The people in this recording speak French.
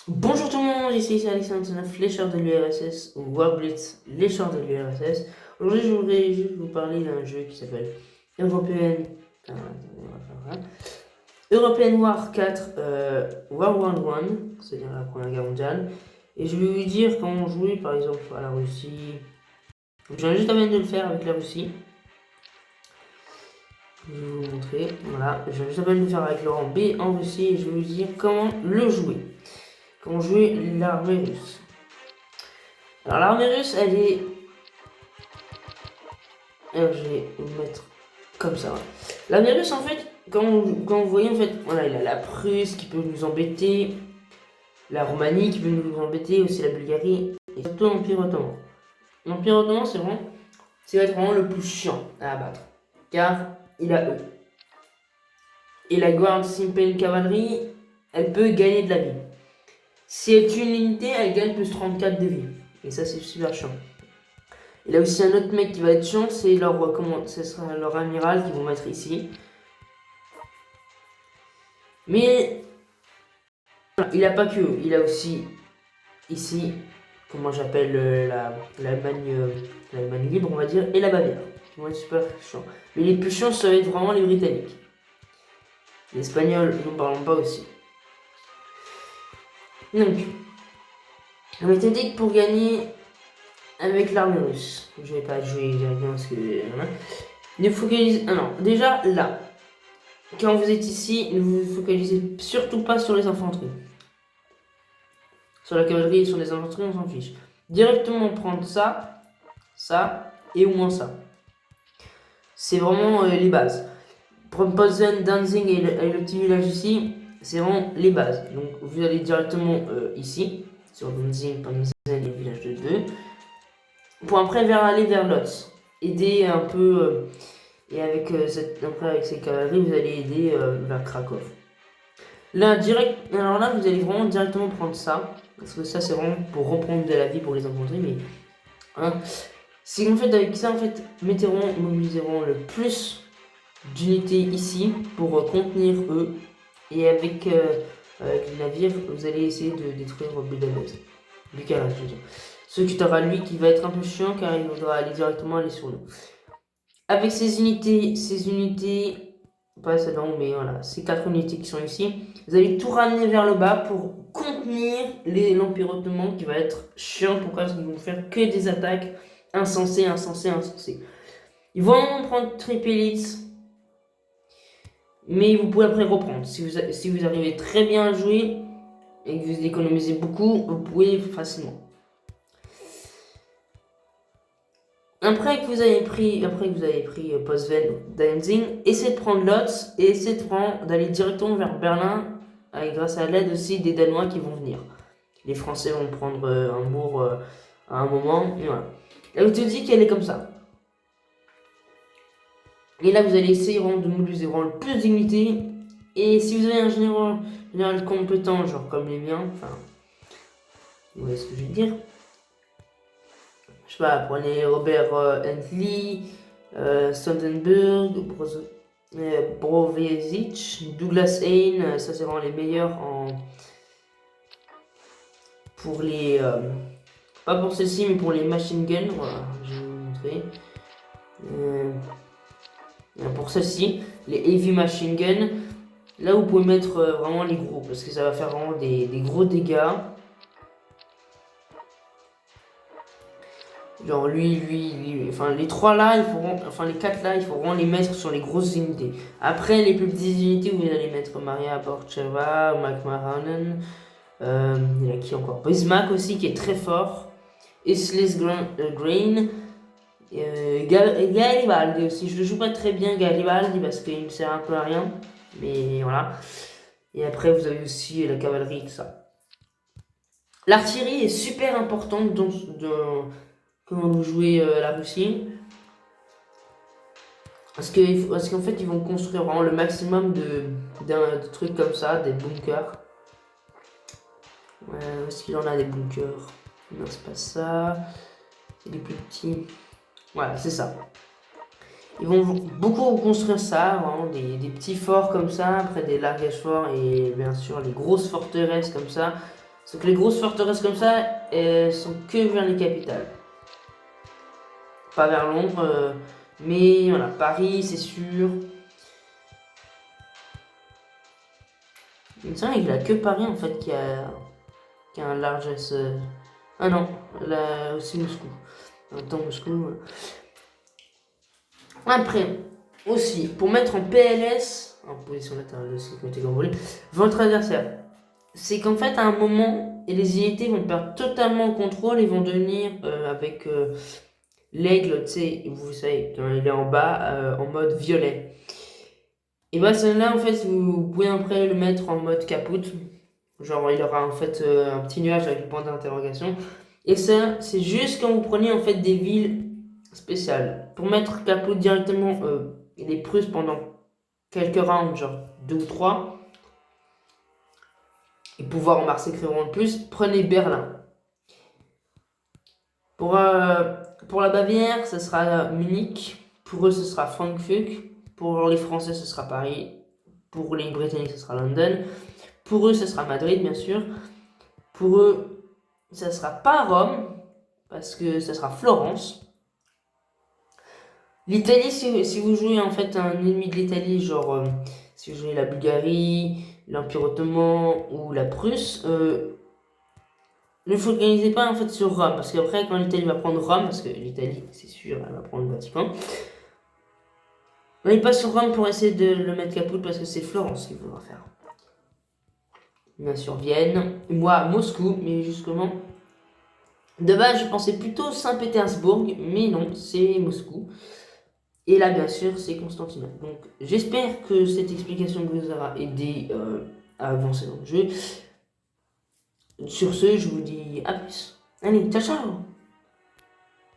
Bonjour tout le monde, ici c'est Alexandre, lécheur de l'URSS, ou Warblitz, lécheur de l'URSS. Aujourd'hui, je voudrais juste vous parler d'un jeu qui s'appelle European, European War 4 World War 1, c'est-à-dire la Première Guerre mondiale. Et je vais vous dire comment jouer par exemple à la Russie. Je viens juste à peine de le faire avec la Russie. Je vais vous montrer, voilà, je viens juste à peine de le faire avec Laurent B en Russie et je vais vous dire comment le jouer. Comment jouer l'armée russe. Alors l'armée russe, elle est... Alors je vais vous mettre comme ça. L'armée russe, en fait, quand vous voyez, en fait, voilà, il a la Prusse qui peut nous embêter, la Roumanie qui peut nous embêter, aussi la Bulgarie, et surtout l'Empire ottoman. L'Empire ottoman, c'est vraiment le plus chiant à abattre, car il a eux. Et la Guard Simple Cavalry, elle peut gagner de la vie. Si elle tue une unité, elle gagne plus 34 de vie. Et ça, c'est super chiant. Il y a aussi un autre mec qui va être chiant, c'est ce sera leur amiral qu'ils vont mettre ici. Mais il n'a pas que, il a aussi ici, comment j'appelle l'Allemagne libre, on va dire, et la Bavière, qui vont être super chiants. Mais les plus chiants, ça va être vraiment les Britanniques. Les Espagnols, nous ne parlons pas aussi. Donc, on m'était dit que pour gagner avec l'armée russe, je vais pas jouer directement parce que... Ne focalisez... Ah non, déjà là, quand vous êtes ici, ne vous focalisez surtout pas sur les infanteries. Sur la cavalerie et sur les infanteries, on s'en fiche. Directement prendre ça, ça et au moins ça. C'est vraiment les bases. Prendre Posen, Danzig et le petit village ici, c'est vraiment les bases. Donc vous allez directement ici, sur Danzig, Posen et le village de 2. Pour après aller vers Lotz. Aider un peu... et après avec ces cavaleries, vous allez aider vers Krakow. Là, alors là, vous allez vraiment directement prendre ça. Parce que ça, c'est vraiment pour reprendre de la vie pour les infanteries. Mais hein, c'est qu'en fait, avec ça, en fait, mobiliseront le plus d'unités ici pour contenir eux. Et avec les navires, vous allez essayer de détruire Bucarest, je veux dire. Ce qui aura lui qui va être un peu chiant car il voudra aller directement sur nous. Avec ces unités, pas ça non, mais voilà, ces 4 unités qui sont ici, vous allez tout ramener vers le bas pour contenir l'Empire ottoman qui va être chiant. Pourquoi? Parce qu'ils vont faire que des attaques insensées. Ils vont prendre Tripelitz, mais vous pouvez après reprendre. Si vous arrivez très bien à jouer et que vous économisez beaucoup, vous pouvez facilement. Après que vous avez pris Postven, Danzig, essayez de prendre Lotz et essayez d'aller directement vers Berlin grâce à l'aide aussi des Danois qui vont venir. Les Français vont prendre Hambourg à un moment, et voilà. Là, je te dis qu'elle est comme ça. Et là, vous allez essayer vraiment de mobiliser vraiment le plus d'unités. Et si vous avez un général compétent, genre comme les miens, enfin, vous voyez ce que je veux dire. Je sais pas, prenez Robert Henley, Sondenberg, Brovezic, Douglas Hain, ça c'est vraiment les meilleurs pour les... pas pour celle-ci, mais pour les machine guns, voilà, je vais vous montrer. Pour celle-ci, les heavy machine guns, là vous pouvez mettre vraiment les gros, parce que ça va faire vraiment des gros dégâts. Genre enfin les 3 là, les 4 là, il faut vraiment les mettre sur les grosses unités. Après les plus petites unités, vous allez mettre Maria Borcheva, McMahon, il y a qui encore? Bismarck aussi qui est très fort. Islis Grain, Garibaldi aussi, je le joue pas très bien Garibaldi parce qu'il me sert un peu à rien. Mais voilà. Et après vous avez aussi la cavalerie, tout ça. L'artillerie est super importante dans comment vous jouez la Russie. Parce qu'en fait, ils vont construire vraiment le maximum de trucs comme ça, des bunkers. Est-ce qu'il en a des bunkers? Non, c'est pas ça. C'est des plus petits. Voilà, c'est ça. Ils vont beaucoup construire ça, vraiment, des petits forts comme ça, après des largages forts et bien sûr les grosses forteresses comme ça. Sauf que les grosses forteresses comme ça, elles sont que vers les capitales. Pas vers Londres, mais voilà, Paris, c'est sûr. C'est vrai qu'il a que Paris en fait qui a un largesse. Ah non, là aussi Moscou. En même temps, Moscou. Après, aussi, pour mettre en PLS, en position latérale de sécurité comme vous voulez, votre adversaire. C'est qu'en fait, à un moment, les unités vont perdre totalement le contrôle et vont devenir avec l'aigle, tu sais, vous savez, quand il est en bas, en mode violet. Et bah, celle-là, en fait, vous pouvez après le mettre en mode caput. Genre, il aura en fait un petit nuage avec le point d'interrogation. Et ça, c'est juste quand vous prenez en fait des villes spéciales. Pour mettre caput directement les Prusses pendant quelques rounds, genre 2 ou 3, et pouvoir en massacrer vraiment de plus, prenez Berlin. Pour la Bavière, ce sera Munich. Pour eux, ce sera Frankfurt. Pour les Français, ce sera Paris. Pour les Britanniques, ce sera London. Pour eux, ce sera Madrid, bien sûr. Pour eux, ça sera pas Rome, parce que ça sera Florence. L'Italie, si vous jouez en fait un ennemi de l'Italie, genre si vous jouez la Bulgarie, l'Empire ottoman ou la Prusse, ne focalisez pas en fait sur Rome, parce qu'après quand l'Italie va prendre Rome, parce que l'Italie c'est sûr elle va prendre le Vatican, n'allez pas sur Rome pour essayer de le mettre caput parce que c'est Florence qu'il faudra faire. Bien sûr Vienne, moi Moscou, mais justement de base je pensais plutôt Saint-Pétersbourg, mais non c'est Moscou. Et là, bien sûr, c'est Constantinople. Donc, j'espère que cette explication vous aura aidé à avancer dans le jeu. Sur ce, je vous dis à plus. Allez, ciao ciao!